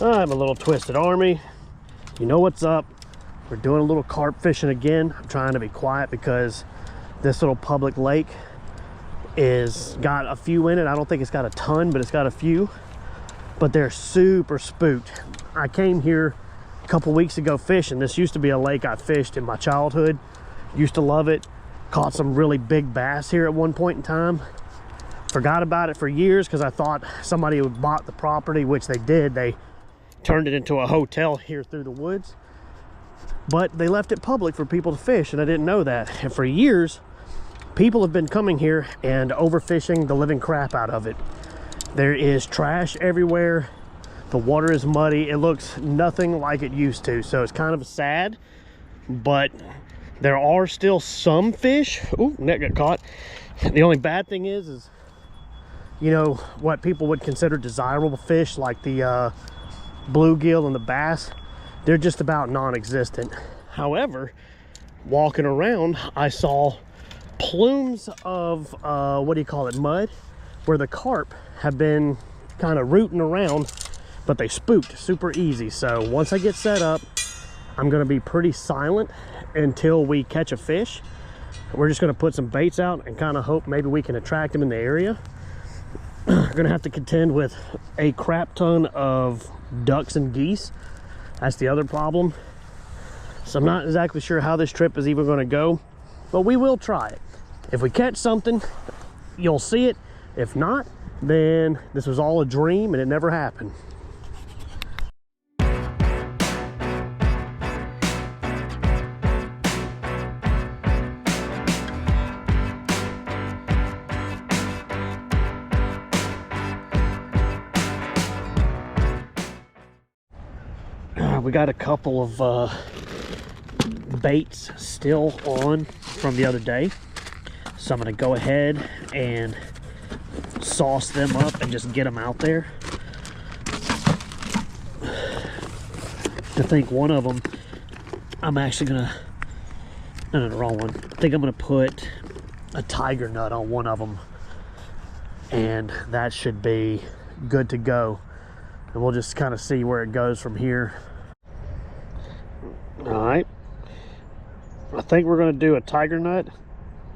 I'm a little Twisted Army. You know what's up. We're doing a little carp fishing again. I'm trying to be quiet because this little public lake is got a few in it. I don't think it's got a ton, but it's got a few. But they're super spooked. I came here a couple weeks ago fishing. This used to be a lake I fished in my childhood. Used to love it. Caught some really big bass here at one point in time. Forgot about it for years because I thought somebody had bought the property, which they did. They turned it into a hotel here through the woods, but they left it public for people to fish, and I didn't know that. And for years, people have been coming here and overfishing the living crap out of it. There is trash everywhere. The water is muddy. It looks nothing like it used to, so it's kind of sad, but there are still some fish. Ooh, net got caught. The only bad thing is you know, what people would consider desirable fish, like the bluegill and the bass, they're just about non-existent. However, walking around, I saw plumes of what do you call it, mud, where the carp have been kind of rooting around, but they spooked super easy. So once I get set up, I'm going to be pretty silent until we catch a fish. We're just going to put some baits out and kind of hope maybe we can attract them in the area. We're going to have to contend with a crap ton of ducks and geese. That's the other problem. So I'm not exactly sure how this trip is even going to go, but we will try it. If we catch something, you'll see it. If not, then this was all a dream and it never happened. We got a couple of baits still on from the other day, so I'm going to go ahead and sauce them up and just get them out there. I think one of them I'm actually going to, no, the wrong one. I think I'm going to put a tiger nut on one of them, and that should be good to go, and we'll just kind of see where it goes from here. All right, I think we're going to do a tiger nut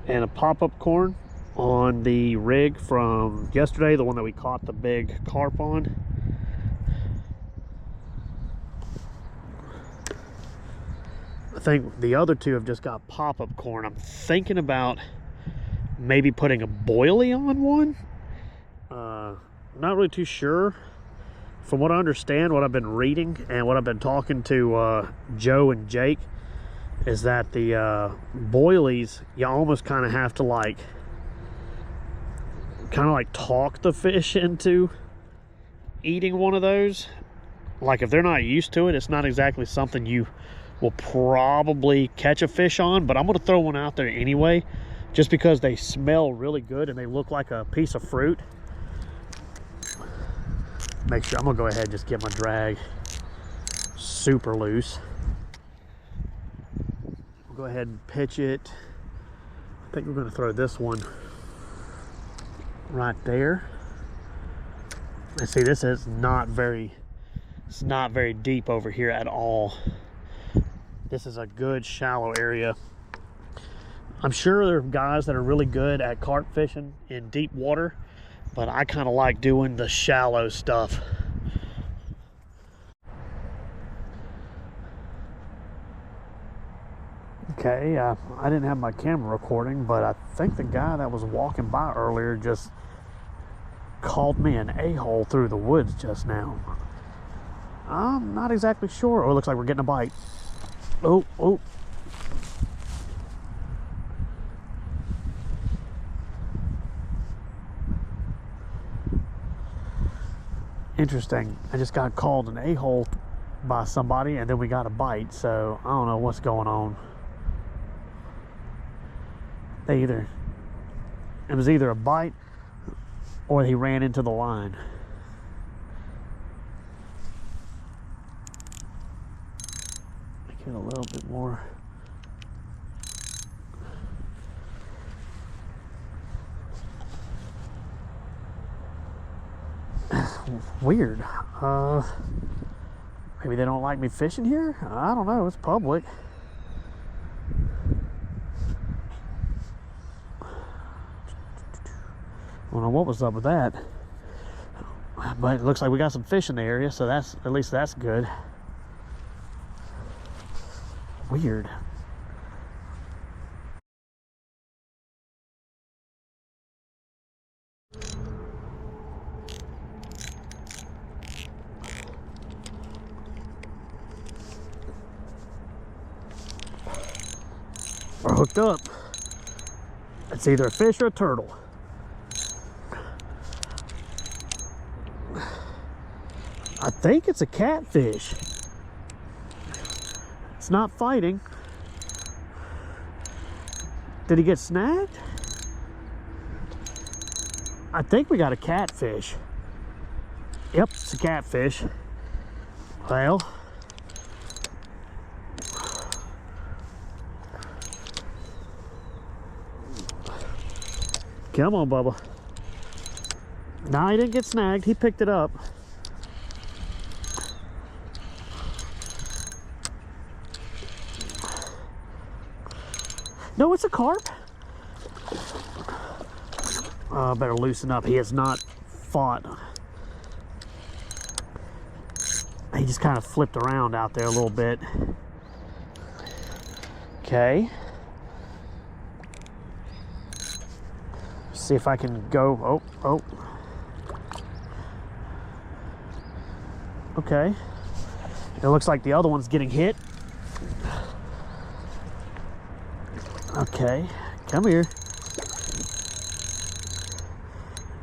and a pop-up corn on the rig from yesterday, the one that we caught the big carp on. I think the other two have just got pop-up corn. I'm thinking about maybe putting a boilie on one. Not really too sure. From what I understand, what I've been reading and what I've been talking to Joe and Jake, is that the boilies, you almost kind of have to like talk the fish into eating one of those. Like if they're not used to it, it's not exactly something you will probably catch a fish on, but I'm going to throw one out there anyway, just because they smell really good and they look like a piece of fruit. Make sure, I'm gonna go ahead and just get my drag super loose. We'll go ahead and pitch it. I think we're gonna throw this one right there. And see, this is not very, it's not very deep over here at all. This is a good shallow area. I'm sure there are guys that are really good at carp fishing in deep water, but I kind of like doing the shallow stuff. Okay, I didn't have my camera recording, but I think the guy that was walking by earlier just called me an a-hole through the woods just now. I'm not exactly sure. Oh, it looks like we're getting a bite. Oh. Interesting. I just got called an a-hole by somebody and then we got a bite, so I don't know what's going on. It was either a bite or he ran into the line. Get a little bit more. Weird. Maybe they don't like me fishing here? I don't know, it's public. I don't know what was up with that. But it looks like we got some fish in the area, so that's, at least that's good. Weird. We're hooked up. It's either a fish or a turtle. I think it's a catfish. It's not fighting. Did he get snagged? I think we got a catfish. Yep, it's a catfish. Well, come on, Bubba. Nah, he didn't get snagged. He picked it up. No, it's a carp. Better loosen up. He has not fought. He just kind of flipped around out there a little bit. Okay. See if I can go. Oh. Okay. It looks like the other one's getting hit. Okay, come here.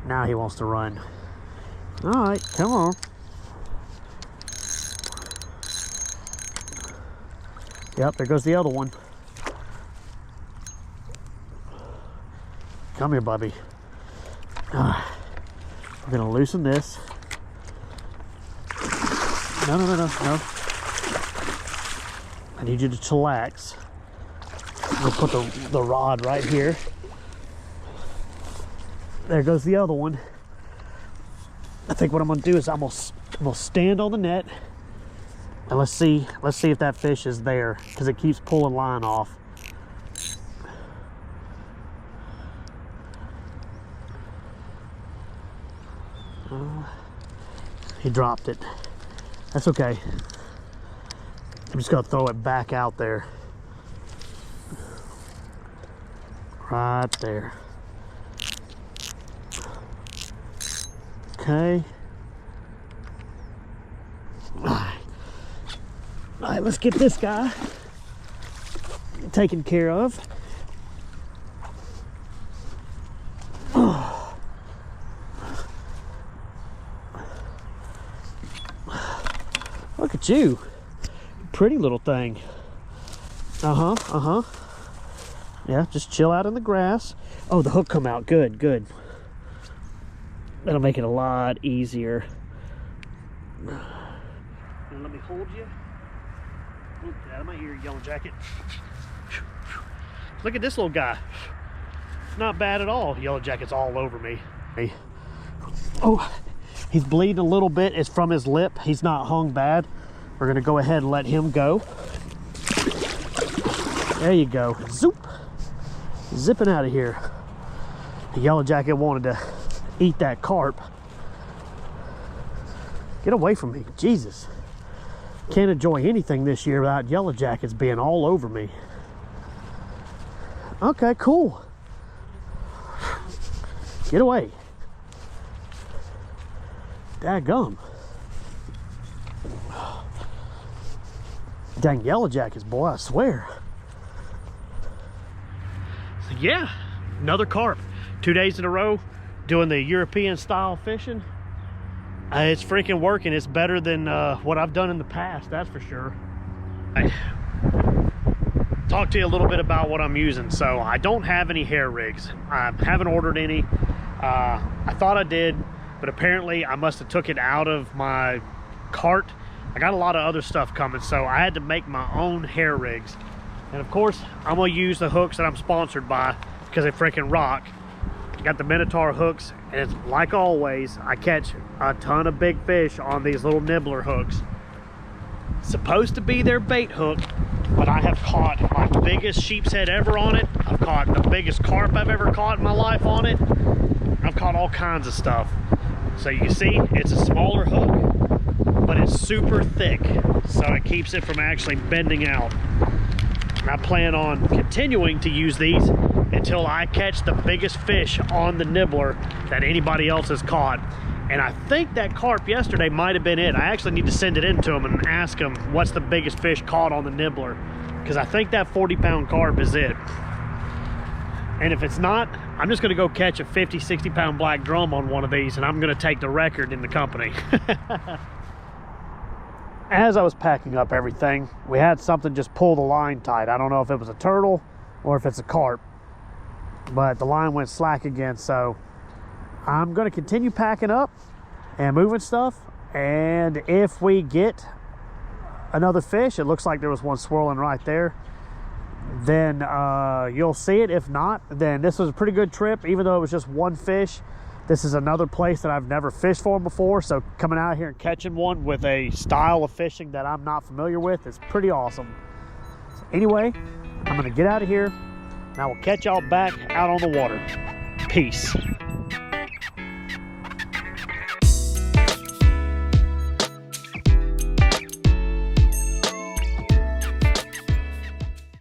Now he wants to run. All right, come on. Yep, there goes the other one. Come here, Bubby. We're gonna loosen this. No. I need you to chillax. We'll put the rod right here. There goes the other one. I think what I'm gonna do is I'm gonna stand on the net and let's see if that fish is there, because it keeps pulling line off. He dropped it. That's okay. I'm just gonna throw it back out there. Right there. Okay. All right, let's get this guy taken care of. Look at you. Pretty little thing. Yeah, just chill out in the grass. Oh, the hook come out. Good. That'll make it a lot easier. And let me hold you. Ooh, get out of my ear, yellow jacket. Look at this little guy. Not bad at all. Yellow jacket's all over me. Oh, he's bleeding a little bit. It's from his lip. He's not hung bad. We're gonna go ahead and let him go. There you go. Zoop. Zipping out of here. The yellow jacket wanted to eat that carp. Get away from me. Jesus. Can't enjoy anything this year without yellow jackets being all over me. Okay, cool. Get away. Daggum. Dang yellow jackets, boy, I swear. Yeah, another carp. 2 days in a row doing the European style fishing. It's freaking working. It's better than what I've done in the past, that's for sure. I talk to you a little bit about what I'm using. So I don't have any hair rigs. I haven't ordered any. I thought I did, but apparently I must have took it out of my cart. I got a lot of other stuff coming, so I had to make my own hair rigs. And of course, I'm gonna use the hooks that I'm sponsored by because they freaking rock. Got the Minotaur hooks, and it's like always, I catch a ton of big fish on these little nibbler hooks. supposed to be their bait hook, but I have caught my biggest sheep's head ever on it. I've caught the biggest carp I've ever caught in my life on it. I've caught all kinds of stuff. So you see, it's a smaller hook, but it's super thick, so it keeps it from actually bending out. I plan on continuing to use these until I catch the biggest fish on the nibbler that anybody else has caught. And I think that carp yesterday might have been it. I actually need to send it in to him and ask him what's the biggest fish caught on the nibbler, because I think that 40-pound carp is it. And if it's not, I'm just gonna go catch a 50, 60-pound black drum on one of these, and I'm gonna take the record in the company. As I was packing up everything, we had something just pull the line tight. I don't know if it was a turtle or if it's a carp, but the line went slack again. So I'm gonna continue packing up and moving stuff. And if we get another fish, it looks like there was one swirling right there, then you'll see it. If not, then this was a pretty good trip. Even though it was just one fish, this is another place that I've never fished for before, so coming out here and catching one with a style of fishing that I'm not familiar with is pretty awesome. So anyway, I'm gonna get out of here and I will catch y'all back out on the water. Peace.